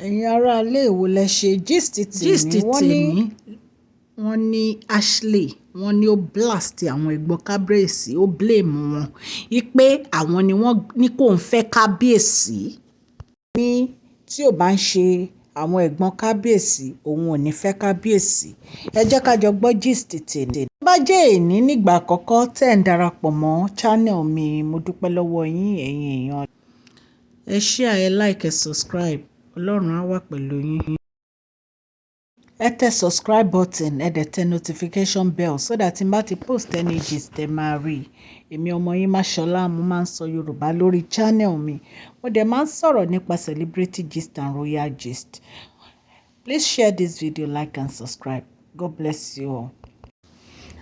ẹ̀yin aráalé èwo lẹ ṣe gist tèmi wọ́n ní Ashley wọ́n ní ó blast àwọn ẹ̀gbọ́n kábíyèsí ó blame wọn wípé àwọn ni wọ́n ní kó ń fẹ́ kábíyèsí ní tí ò bá ń ṣe àwọn ẹ̀gbọ́n kábíyèsí òun ò ní fẹ́ kábíyèsí. Ẹ jẹ́ ká jọ gbọ́ gist tèmi. Tó bá jẹ́ èní nígbà àkọ́kọ́ tẹ́ ń darapọ̀ mọ́ channel mi, mo dúpẹ́ lọ́wọ́ yín ẹ̀yin èèyàn. Ẹ share, ẹ like, ẹ subscribe. Ọlọ́run á wà pẹ̀lú yín. Ẹ tẹ subscribe button, ẹ dẹ̀ tẹ notification bell so that tí n bá ti post any gist ẹ máa rí i. Èmi ọmọ yín Máṣọlá, mo máa ń sọ Yorùbá lórí channel mi. Mo dẹ̀ máa ń sọ̀rọ̀ nípa celebrity gist and royal gist. Please share this video, like and subscribe. God bless you all.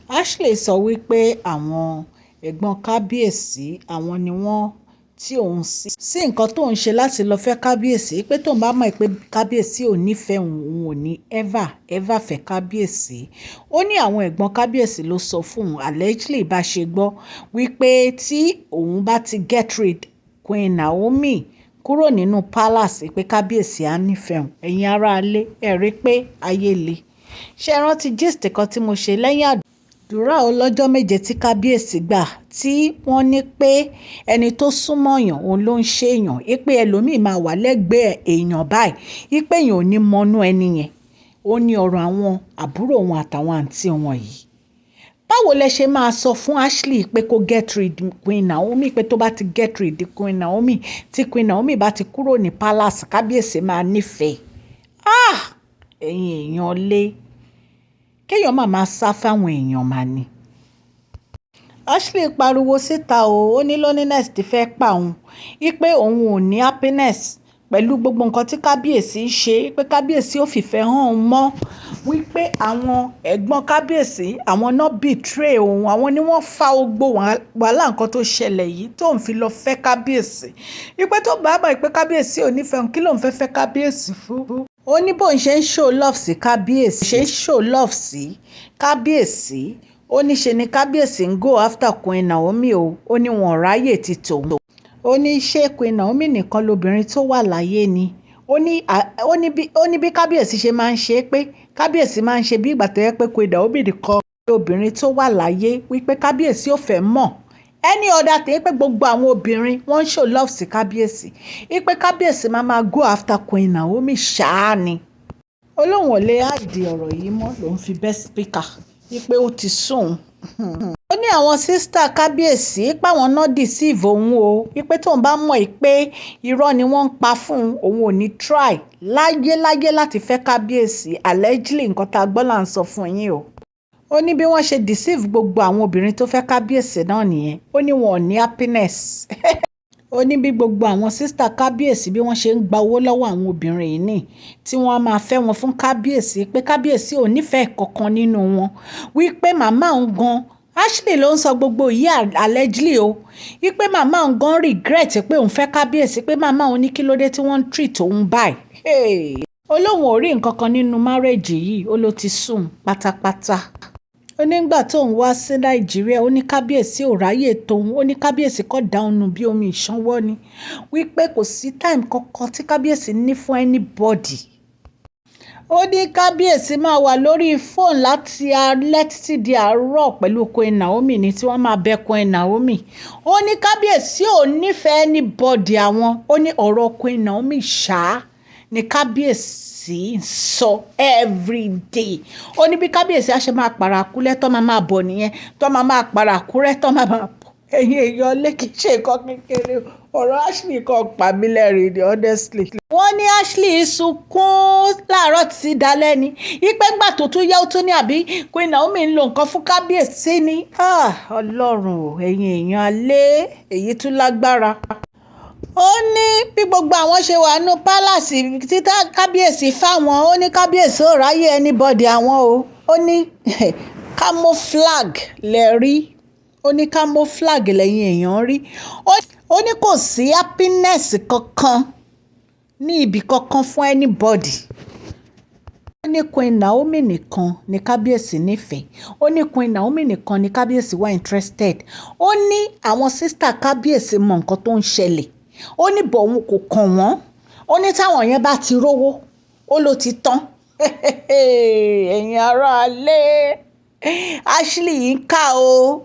Ashley sọ wípé àwọn ẹ̀gbọ́n kábíyèsí àwọn ni wọ́n tí òun sí nǹkan tó ń ṣe láti lọ fẹ́ kábíyèsí, pé tóun bá mọ̀ pé kábíyèsí ò nífẹ̀ẹ́ òun ò ní ever fẹ́ kábíyèsí. Ó ní àwọn ẹ̀gbọ́n kábíyèsí ló sọ fún òun allegedly bá ṣe gbọ́ wípé tí òun bá ti get rid Queen Naomi kúrò nínú palace pé kábíyèsí á nífẹ̀ẹ́ òun. Ẹ̀yin aráalé ẹ rí pé ayé le. Ṣé ẹ rántí gist kan tí mo ṣe lẹ́yìn àdúrà ọlọ́jọ́ méje tí kábíyèsí gbà tí wọ́n ní pé ẹni tó súnmọ́ èèyàn òun ló ń ṣe èèyàn, pé ẹlòmíì máa wà lẹ́gbẹ̀ẹ́ èèyàn báyìí pé èèyàn ò ní mọnú ẹni yẹn. Ó ní ọ̀rọ̀ àwọn àbúrò wọn àtàwọn àǹtí wọn yìí. Báwo lẹ ṣe máa sọ fún Ashley pé kó get rid Queen Naomi, pé tó bá ti get rid Queen Naomi, tí Queen Naomi bá ti kúrò ní palace kábíyèsí máa nífẹ̀ẹ́? Ẹ̀yin èèyàn lé kéèyàn máa sá fáwọn èèyàn máa ní. Ashley pariwo síta ó ní loneliness ti fẹ́ pa òun, wípé òun ò ní happiness pẹ̀lú gbogbo nǹkan tí kábíyèsí ń ṣe, pé kábíyèsí ò fìfẹ́ hàn òun mọ́, wípé àwọn ẹ̀gbọ́n kábíyèsí àwọn náà betray òun, àwọn ni wọ́n fa ogbó wàhálà nǹkan tó ṣẹlẹ̀ yìí tóun fi lọ fẹ́ kábíyèsí, wípé tó bá mọ̀ pé kábíyèsí ò nífẹ̀ẹ́ òun kí lòun fẹ́ kábíyèsí fún. Ó ní bóun ṣe ń show love sí kábíyèsí ó ní ṣe ni kábíyèsí ń go after Queen Naomi ó ní wọn ráyè ti tòun. Ó ní ṣé Queen Naomi nìkan lobìnrin tó wà láyé ni. Ó ní bí kábíyèsí ṣe máa ń ṣe pé kábíyèsí máa ń ṣe bí ìgbà tó yẹ pé Queen Naomi nìkan lobìnrin tó wà láyé, wípé kábíyèsí ò fẹ́ mọ̀ any other thing, pé gbogbo àwọn obìnrin wọ́n ń show love sí kábíyèsí, wípé kábíyèsí máa go after Queen Naomi ṣáá ni. Ó lóun ò lè hide ọ̀rọ̀ yìí mọ́ lòun fi bẹ́ speaker wípé ó ti sùn. Ó ní àwọn sísítà kábíyèsí páwọn náà deceive òun o, wípé tóun bá mọ̀ pé irọ́ ni wọ́n ń pa fún òun ò ní try láyé láti fẹ́ kábíyèsí. Allegedly nǹkan tá a gbọ́ là ń sọ fún yín o. Ó ní bí wọ́n ṣe deceive gbogbo àwọn obìnrin tó fẹ́ kábíyèsí náà nìyẹn. Ó ní wọn ò ní happiness. Ó ní bí gbogbo àwọn sísítà kábíyèsí bí wọ́n ṣe ń gba owó lọ́wọ́ àwọn obìnrin yìí ní tí wọ́n á máa fẹ́ wọn fún kábíyèsí, pé kábíyèsí ò nífẹ̀ẹ́ kankan nínú wọn, wípé màmá òun gan Ashley ló ń sọ gbogbo yìí allegedly o, wípé màmá òun gan regret pé òun fẹ́ kábíyèsí, pé màmá òun ní kí ló dé tí wọ́n ń treat òun báyìí. Ó lóun ò rí nǹkan kan nínú marriage yìí, ó ló ti sùn pátápátá. Ó nígbà tóun wá sí Nàìjíríà ó ní kábíyèsí ò ráyè tóun, ó ní kábíyèsí kọ́ dáhùn bí omi ìṣanwọ́ ni, wípé kò sí time kankan tí kábíyèsí ní fún anybody. Ó ní kábíyèsí máa wà lórí fóònù láti alẹ́ títí di àárọ̀ pẹ̀lú Queen Naomi ni tí wọ́n máa bẹ Queen Naomi. Ó ní kábíyèsí ò nífẹ̀ẹ́ anybody àwọn, ó ní ọ̀rọ̀ Queen Naomi ṣáá ni kábíyèsí ń sọ everyday. Ó ní bí kábíyèsí á ṣe máa pàràkúrẹ́ tó máa bọ̀ nìyẹn, tó máa pàràkúrẹ́ tó máa bọ̀. Ẹ̀yin èèyàn lé kìí ṣe nǹkan kékeré, ọ̀rọ̀ Ashley kan pa mí lẹ́rìn ni honestly. Wọ́n ní Ashley sunkún láàárọ̀ títí dalẹ́ ni, wípé ńgbà tó tún yá ó tún ní àbí Queen Naomi ń lo nǹkan fún kábíyèsí ni. Ọlọ́run o, ẹ̀yin èèyàn alẹ́ èyí tún lágbára. Ó ní bí gbogbo àwọn ṣe wà nínú palace títà kábíyèsí fáwọn, ó ní kábíyèsí ò ráyè anybody àwọn o. Ó ní camouflage lẹ rí, ó ní camouflage lẹ́yìn èèyàn rí. Ó ní kò sí happiness kankan ní ibì kankan fún anybody. Ó ní Queen Naomi nìkan ni kábíyèsí nífẹ̀ẹ́, ó ní Queen Naomi nìkan ni kábíyèsí wà interested. Ó ní àwọn sísítà kábíyèsí mọ nǹkan tó ń ṣẹlẹ̀, ó ní bọ̀ òun kò kàn wọ́n, ó ní táwọn yẹn bá ti rówó ó ló ti tán. Ẹ̀yin aráalé, Ashley yìí ń kà o.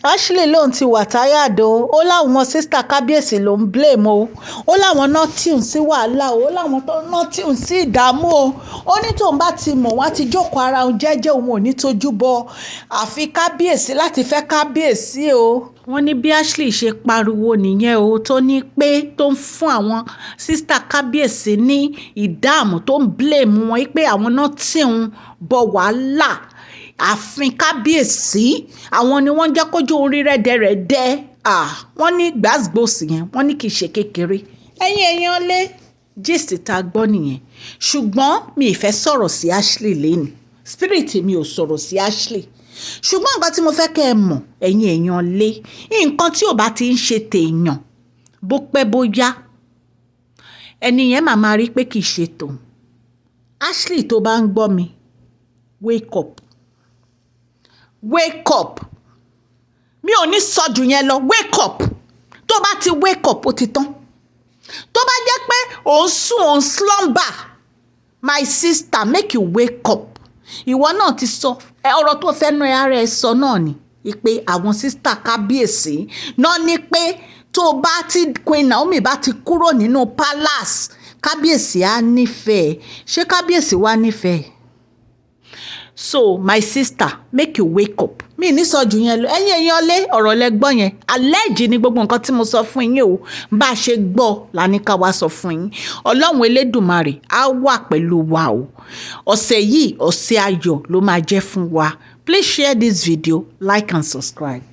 Ashley lòun ti wà táyàdó, ó láwọn sísítà kábíyèsí ló ń blame o, ó láwọn náà tíùn sí wàhálà o, ó láwọn tó náà tíùn sí ìdààmú o, ó ní tóun bá ti mọ̀ wọ́n á ti jókòó ara òun jẹ́jẹ́, òun ò ní tójú bọ àfi kábíyèsí láti fẹ́ kábíyèsí o. Wọ́n ní bí Ashley ṣe pariwo nìyẹn o, tó ní pé tó ń fún àwọn sísítà kábíyèsí ní ìdààmú, tó ń blame wọn pé àwọn náà tíùn bọ wàhálà ààfin kábíyèsí, àwọn ni wọ́n jẹ́ kójú orí rẹ́dẹ̀rẹ́dẹ́. Wọ́n ní gbàgbọ́sì yẹn, wọ́n ní kì í ṣe kékeré. ẹ̀yin èèyàn lé gist tá a gbọ́ nìyẹn, ṣùgbọ́n mi ì fẹ́ sọ̀rọ̀ sí Ashley lẹ́nu, spirit mi ò sọ̀rọ̀ sí Ashley, ṣùgbọ́n nǹkan tí mo fẹ́ kẹ́ ẹ mọ̀ ẹ̀yin èèyàn lé, nǹkan tí ò bá ti ń ṣe tèèyàn bó pẹ́ bó yá ẹni yẹn màmá rí pé kì í ṣe tòun. Ashley tó bá ń gbọ́ mi, wake up, wake up, mi ò ní sọ jù yẹn lọ, wake up. Tó bá ti wake up ó ti tán. Tó bá jẹ́ pé òun sùn òun slumber, my sister make you wake up. Ìwọ náà ti sọ ọ̀rọ̀ tó fẹ́ nu ara ẹ sọ náà ni pé àwọn sister kábíyèsí náà ní pé tó bá ti Queen Naomi bá ti kúrò nínú palace kábíyèsí á nífẹ̀ẹ́. Ṣé kábíyèsí wá nífẹ̀ẹ́? So my sister make you wake up. Mi ní sọ jù yẹn lọ, ẹ̀yin èèyàn lé ọ̀rọ̀ lẹ gbọ́ yẹn, àlẹ́jì ni gbogbo nǹkan tí mo sọ fún yín o, bá a ṣe gbọ́ la ní ká wá sọ fún yín. Ọlọ́run Elédùmarè á wà pẹ̀lú wa o. Ọ̀sẹ̀ yìí ọ̀sẹ̀ ayọ̀ ló máa jẹ́ fún wa. Please share this video, like and subscribe.